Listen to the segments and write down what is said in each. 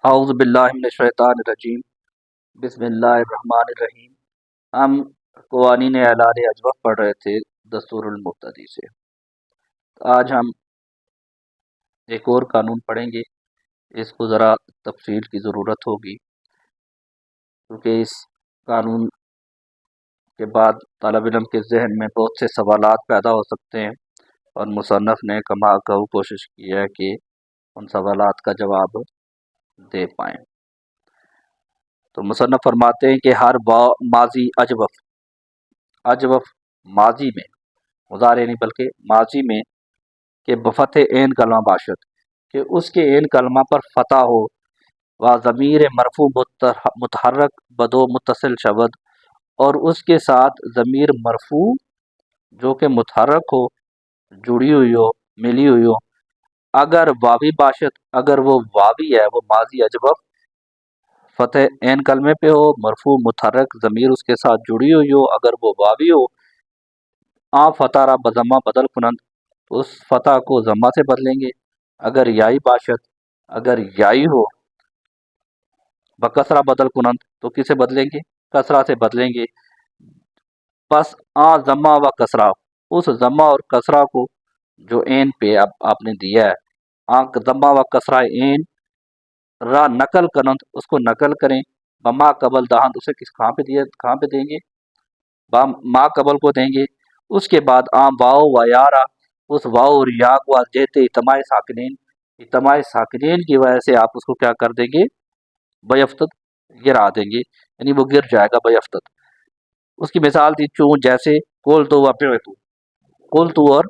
اعوذ باللہ من الشیطان الرجیم بسم اللہ الرحمن الرحیم۔ ہم قوانین اعلان اجوف پڑھ رہے تھے دستور المقتدی سے۔ آج ہم ایک اور قانون پڑھیں گے، اس کو ذرا تفصیل کی ضرورت ہوگی کیونکہ اس قانون کے بعد طالب علم کے ذہن میں بہت سے سوالات پیدا ہو سکتے ہیں، اور مصنف نے کما کوشش کی ہے کہ ان سوالات کا جواب دے پائیں۔ تو مصنف فرماتے ہیں کہ ہر ماضی اجوف ماضی میں، مضارع نہیں بلکہ ماضی میں، کہ بفتح عین کلمہ باشد، کہ اس کے عین کلمہ پر فتح ہو، و ضمیر مرفوع متحرک بدو متصل شود، اور اس کے ساتھ ضمیر مرفوع جو کہ متحرک ہو، جڑی ہوئی ہو، ملی ہوئی ہو، اگر واوی باشد، اگر وہ واوی ہے، وہ ماضی اجوف فتح عین کلمے پہ ہو، مرفوع متحرک ضمیر اس کے ساتھ جڑی ہوئی ہو، اگر وہ واوی ہو، فتح را بضمہ بدل کنند، تو اس فتح کو ضمہ سے بدلیں گے۔ اگر یائی باشد، اگر یائی ہو، بکسرہ بدل کنند، تو کسے بدلیں گے؟ کسرہ سے بدلیں گے۔ پس ضمہ و کسرہ، اس ضمہ اور کسرہ کو جو عین پہ اب آپ نے دیا ہے، ضمہ و کسرہ عین را نقل کنند، اس کو نقل کریں، بما قبل دہند، اسے کہاں پہ دیں گے؟ ما قبل کو دیں گے۔ اس کے بعد واؤ و یارا، اس واؤ اور یا کو جہتے اجتماع ساکنین کی وجہ سے آپ اس کو کیا کر دیں گے؟ بیفتد، گرا دیں گے، یعنی وہ گر جائے گا بیفتد۔ اس کی مثال تھی چون جیسے قلتو و بعتو، قلتو اور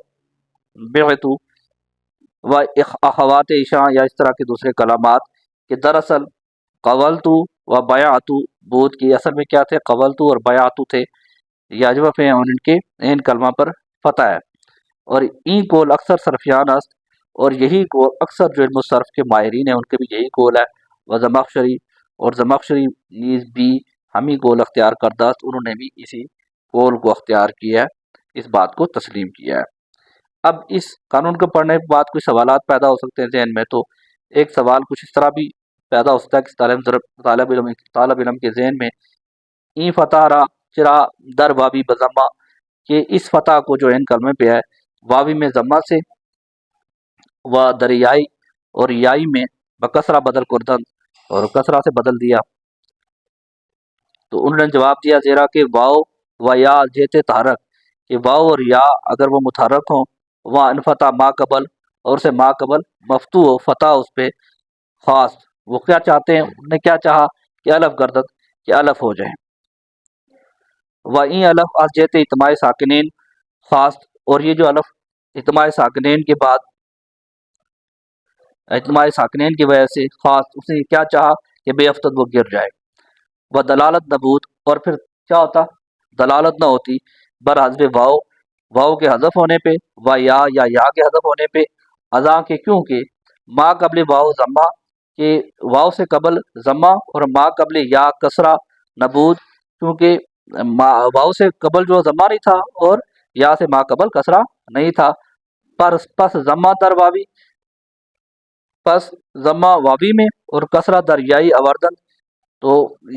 بعتو، و اخوات عشاء، یا اس طرح کے دوسرے کلمات، کہ دراصل قولتو و بیعتو بود کی اصل میں کیا تھے؟ قولتو اور بیعتو تھے، یہ اجوف ہیں اور ان کے عین کلمہ پر فتح ہے۔ اور این قول اکثر صرفیان است، اور یہی قول اکثر جو علم الصرف کے ماہرین ہیں ان کے بھی یہی قول ہے۔ و زمخشری، اور زمخشری نیز بھی ہم ہی قول اختیار کردہ است، انہوں نے بھی اسی قول کو اختیار کیا ہے، اس بات کو تسلیم کیا ہے۔ اب اس قانون کو پڑھنے کے بعد کچھ سوالات پیدا ہو سکتے ہیں ذہن میں۔ تو ایک سوال کچھ اس طرح بھی پیدا ہو سکتا ہے کہ طالب علم کے ذہن میں این فتح را چرا در واوی بضمہ، کہ اس فتح کو جو عین کلمے پہ ہے واوی میں ضمہ سے، و دریائی اور یائی میں بکسرہ بدل کردن، اور کسرہ سے بدل دیا۔ تو انہوں نے جواب دیا زیرا کہ واو و یا جیتے تحرک، کہ واو اور یا اگر وہ متحرک ہوں، وہ انفتح ما قبل، اور اسے ما قبل مفتوح ہو، فتح اس پہ خاص، وہ کیا چاہتے ہیں؟ انہوں نے کیا چاہا کہ الف گردد، کہ الف ہو جائیں۔ و این الف از جیت اجتماع ساکنین خاص، اور یہ جو الف اجتماع ساکنین کے بعد، اجتماع ساکنین کی وجہ سے خاص، اس نے کیا چاہا کہ بے افتد وہ گر جائے۔ و دلالت نبوت، اور پھر کیا ہوتا؟ دلالت نہ ہوتی بر حذف واؤ، واؤ کے حذف ہونے پہ، و یا کے حذف ہونے پہ، اذا کے کیونکہ ما قبل واؤ ضمہ، کہ واؤ سے قبل ضمہ، اور ما قبل یا کسرہ نبود، کیونکہ واؤ سے قبل جو ضمہ نہیں تھا اور یا سے ما قبل کسرہ نہیں تھا۔ پس ضمہ در واوی، پس ضمہ واوی میں، اور کسرہ در یائی آوردن، تو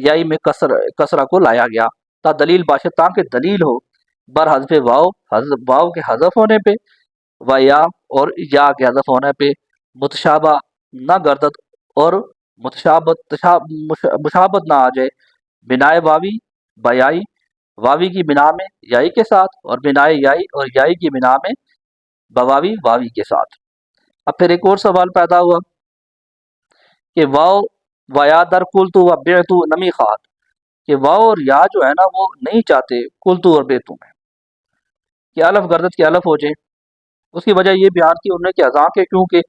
یائی میں کسرہ کو لایا گیا، تا دلیل باشد، تاکہ دلیل ہو، بر حذف واؤ، واؤ کے حذف ہونے پہ، و یا اور یا کے حذف ہونے پہ، متشابہ نہ گردد، اور مشابت نہ آ جائے، بنائے واوی بیائی، واوی کی بنا میں یائی کے ساتھ، اور بنائے یائی، اور یائی کی بنا میں بواوی واوی کے ساتھ۔ اب پھر ایک اور سوال پیدا ہوا کہ واؤ و یا در قلتو و بعتو نمی خواہد، کہ واؤ اور یا جو ہے نا وہ نہیں چاہتے قلتو اور بعتو میں کہ الف گردد کے الف ہو جائیں۔ اس کی وجہ یہ بیان کی انہوں نے کہ اذا کے کیونکہ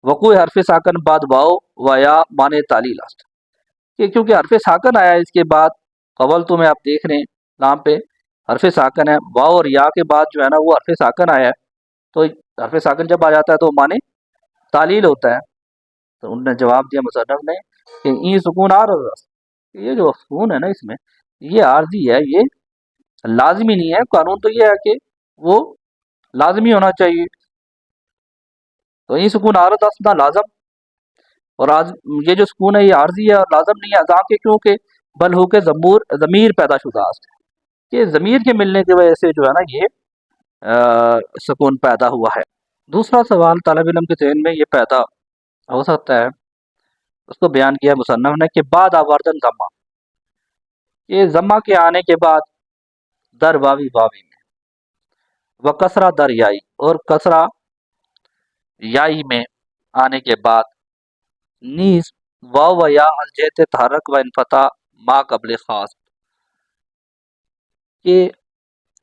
وقوع حرف ساکن بعد واؤ و یا معنی تعلیل است، کہ کیونکہ حرف ساکن آیا ہے اس کے بعد، قولتو میں آپ دیکھ رہے ہیں نام پہ حرف ساکن ہے، واؤ اور یا کے بعد جو ہے نا وہ حرف ساکن آیا ہے، تو حرف ساکن جب آ جاتا ہے تو معنی تعلیل ہوتا ہے۔ تو انہوں نے جواب دیا مصنف نے کہ این سکون عارض است، یہ جو سکون ہے نا اس میں یہ عارضی ہے، یہ لازمی نہیں ہے، قانون تو یہ ہے کہ وہ لازمی ہونا چاہیے۔ تو این سکون عارض است نہ لازم، اور آج یہ جو سکون ہے یہ عارضی ہے اور لازم نہیں ہے اذا کے، کیونکہ بل ہو کے ضمیر پیدا شدہ است، کہ ضمیر کے ملنے کی وجہ سے جو ہے نا یہ سکون پیدا ہوا ہے۔ دوسرا سوال طالب علم کے ذہن میں یہ پیدا ہو سکتا ہے، اس کو بیان کیا مصنف نے کہ بعد آوردن ضمہ، یہ ضمہ کے آنے کے بعد در واوی واوی میں، و کسرہ در یائی، اور کسرہ یائی میں آنے کے بعد، نیز واو و یا الجہت تحرک و انفتح ما قبل خاص، کہ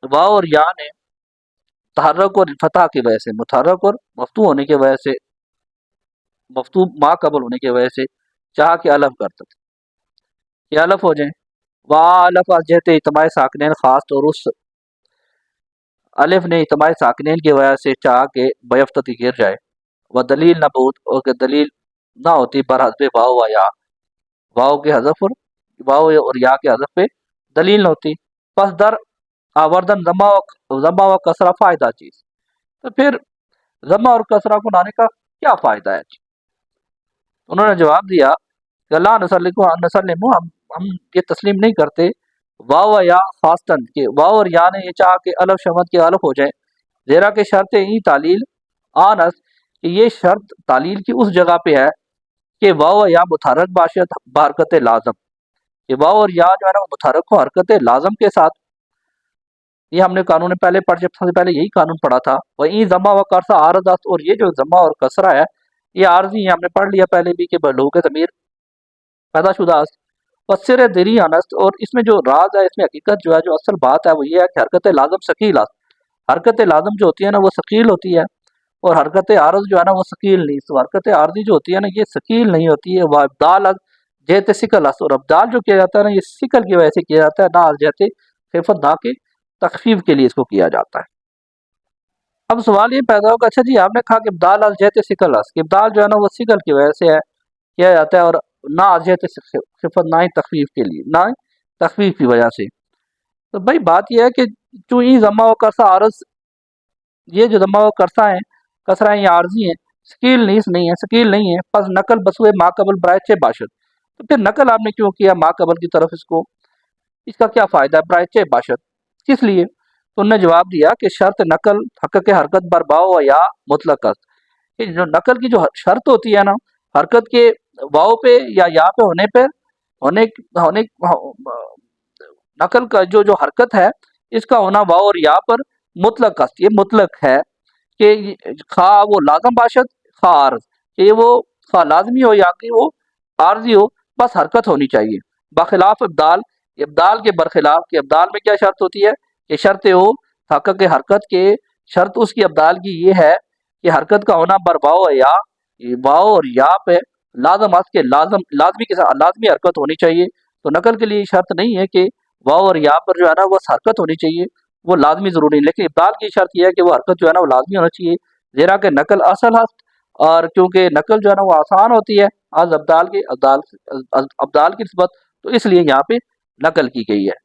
واو اور یا نے تحرک اور انفتح کی وجہ سے، متحرک اور مفتوح ہونے کی وجہ سے، مفتوح ما قبل ہونے کی وجہ سے چاہ کے الف کرتا تھا کہ الف ہو جائیں، وا الف الجہت اجتماع ساکنین، خاص طور اس الف نے اجتماع ساکنین کی وجہ سے چاہ کے بیفتتی گر جائے، وہ دلیل نبود، اور کہ دلیل نہ ہوتی بر حذف واو و یا، واو کے حذف اور واو اور یا کے حذف پہ دلیل نہ ہوتی، پس در آوردن ضمہ و کسرہ فائدہ چیز، تو پھر ضمہ اور کسرہ کو لانے کا کیا فائدہ ہے؟ انہوں نے جواب دیا کہ اللہ نسلم، ہم یہ تسلیم نہیں کرتے واو و یا خاصتاً کہ واو اور یا نے یہ چاہ کہ الف شمد کے الف ہو جائے، زیرا کہ شرط ای تعلیل آنس، کہ یہ شرط تعلیل کی اس جگہ پہ ہے کہ واو و یا متحرک باشد بحرکت لازم، کہ واو اور یا جو ہے نا وہ متحرک ہو حرکت لازم کے ساتھ، یہ ہم نے قانون پہلے پڑھ جب سب سے پہلے یہی قانون پڑھا تھا، وہ ای ضمہ و کسرہ عارض است، اور یہ جو ضمہ اور کسرہ ہے یہ عارضی ہے، ہم نے پڑھ لیا پہلے بھی کہ بلو کے ضمیر پیدا شدہ است، وسر دری انست، اور اس میں جو راز ہے، اس میں حقیقت جو ہے، جو اصل بات ہے وہ یہ ہے کہ حرکت لازم ثقیل است، حرکت لازم جو ہوتی ہے نا وہ ثقیل ہوتی ہے، اور حرکت عارض جو ہے نا وہ ثقیل نہیں، تو حرکت عارضی جو ہوتی ہے نا یہ ثقیل نہیں ہوتی ہے، وہ ابدال جہت ثقل است، اور ابدال جو کیا جاتا ہے نا یہ ثقل کی وجہ سے کیا جاتا ہے، نہ جہت خفت، نہ کہ تخفیف کے لیے اس کو کیا جاتا ہے۔ اب سوال یہ پیدا ہوگا، اچھا جی آپ نے کہا کہ ابدال الجہت ثقل است، کہ ابدال جو ہے نا وہ ثقل کی وجہ سے ہے کیا جاتا ہے، اور نہ الجہت صفت، نہ ہی تخفیف کے لیے، نہ تخفیف کی وجہ سے، تو بھائی بات یہ ہے کہ جو یہ ضمہ و کسرہ عارض، یہ جو ضمہ و کسرہ ہیں، کسرہ ہیں یہ عارضی ہیں، ثقیل نہیں ہے، ثقیل نہیں ہے، پس نقل بسوئے ما قبل برائے چہ باشد، تو پھر نقل آپ نے کیوں کیا ما قبل کی طرف، اس کو اس کا کیا فائدہ ہے برائے چہ باشد، کس لیے؟ تو انہوں نے جواب دیا کہ شرط نقل حق کے حرکت بر واو و یا مطلق است، کہ جو نقل کی جو شرط ہوتی ہے نا حرکت کے واو پہ یا پہ ہونے پہ ہونے نقل کا جو حرکت ہے اس کا ہونا واو اور یا پر مطلق است، یہ مطلق ہے کہ خواہ وہ لازم باشد خواہ عارض، کہ وہ خواہ لازمی ہو یا کہ وہ عارضی ہو، بس حرکت ہونی چاہیے، بخلاف ابدال، ابدال کے برخلاف، کہ ابدال میں کیا شرط ہوتی ہے کہ شرط ہو حق کے حرکت کے، شرط اس کی ابدال کی یہ ہے کہ حرکت کا ہونا بر واو یا، واو اور یا پہ لازم است، کے لازمی کے ساتھ لازمی حرکت ہونی چاہیے، تو نقل کے لیے شرط نہیں ہے کہ واو اور یا پر جو ہے نا وہ حرکت ہونی چاہیے، وہ لازمی ضروری نہیں، لیکن ابدال کی شرط یہ ہے کہ وہ حرکت جو ہے نا وہ لازمی ہونا چاہیے، زیرا کہ نقل اصل ہست، اور کیونکہ نقل جو ہے نا وہ آسان ہوتی ہے از ابدال کی نسبت، تو اس لیے یہاں پہ نقل کی گئی ہے۔